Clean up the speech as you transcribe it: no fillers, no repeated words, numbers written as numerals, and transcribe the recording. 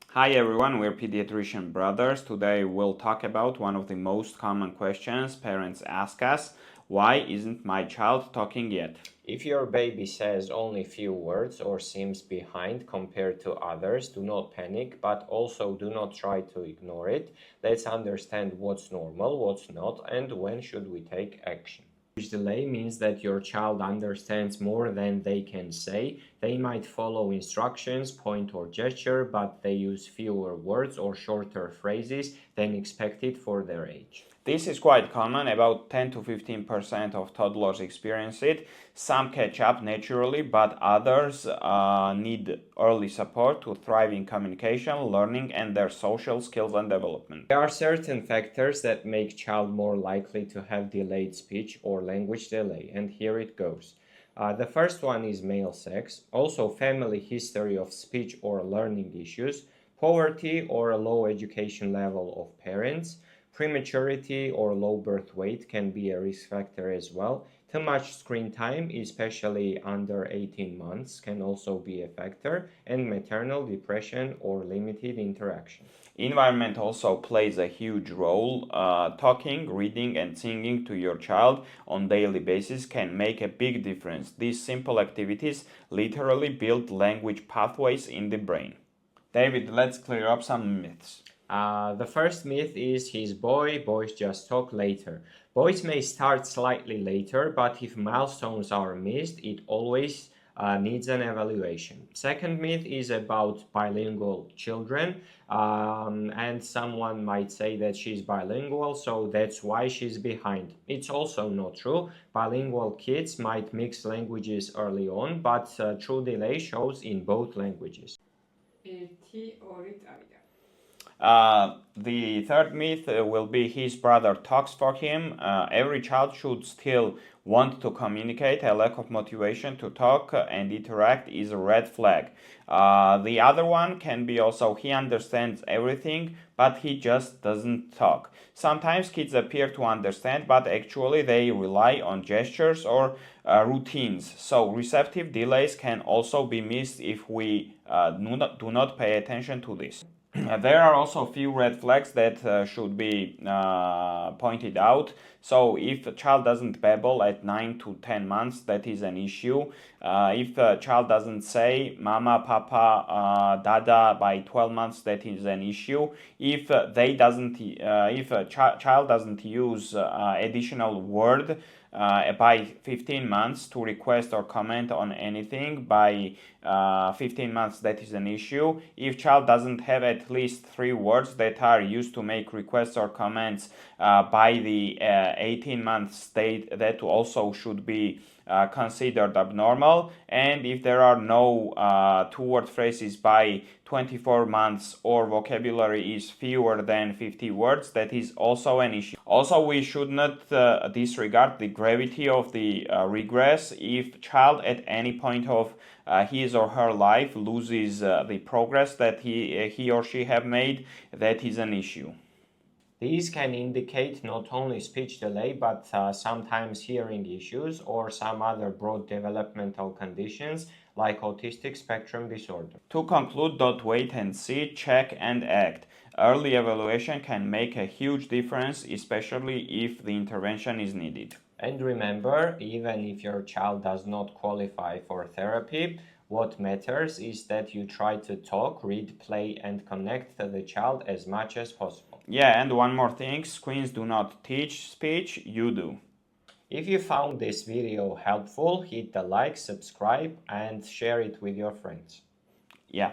Hi everyone, we're Pediatrician brothers. Today we'll talk about one of the most common questions parents ask us. Why isn't my child talking yet? If your baby says only few words or seems behind compared to others, do not panic, but also do not try to ignore it. Let's understand what's normal, what's not, and when should we take action. Language delay means that your child understands more than they can say. They might follow instructions, point or gesture, but they use fewer words or shorter phrases than expected for their age. This is quite common, about 10 to 15% of toddlers experience it. Some catch up naturally, but others need early support to thrive in communication, learning, and their social skills and development. There are certain factors that make child more likely to have delayed speech or language delay, and here it goes. The first one is male sex, also family history of speech or learning issues, poverty or a low education level of parents. Prematurity or low birth weight can be a risk factor as well. Too much screen time, especially under 18 months, can also be a factor, and maternal depression or limited interaction. Environment also plays a huge role. Talking, reading, and singing to your child on daily basis can make a big difference. These simple activities literally build language pathways in the brain. David, let's clear up some myths. The first myth is he's boy, boys just talk later. Boys may start slightly later, but if milestones are missed, it always needs an evaluation. Second myth is about bilingual children, and someone might say that she's bilingual, so that's why she's behind. It's also not true. Bilingual kids might mix languages early on, but true delay shows in both languages. The third myth will be his brother talks for him. Every child should still want to communicate. A lack of motivation to talk and interact is a red flag. The other one can be also he understands everything, but he just doesn't talk. Sometimes kids appear to understand, but actually they rely on gestures or routines. So receptive delays can also be missed if we do not pay attention to this. There are also a few red flags that should be pointed out. So if a child doesn't babble at 9 to 10 months, that is an issue. If a child doesn't say mama, papa, dada by 12 months, that is an issue. If if a child doesn't use additional word by 15 months to request or comment on anything by 15 months, that is an issue. If child doesn't have at least 3 words that are used to make requests or comments by the 18-month state, that also should be considered abnormal. And if there are no 2-word phrases by 24 months or vocabulary is fewer than 50 words, that is also an issue. Also, we should not disregard the gravity of the regress. If child at any point of his or her life loses the progress that he or she have made, that is an issue. These can indicate not only speech delay, but sometimes hearing issues or some other broad developmental conditions like autistic spectrum disorder. To conclude, don't wait and see, check and act. Early evaluation can make a huge difference, especially if the intervention is needed. And remember, even if your child does not qualify for therapy, what matters is that you try to talk, read, play, and connect to the child as much as possible. Yeah, and one more thing, screens do not teach speech, you do. If you found this video helpful, hit the like, subscribe, and share it with your friends. Yeah.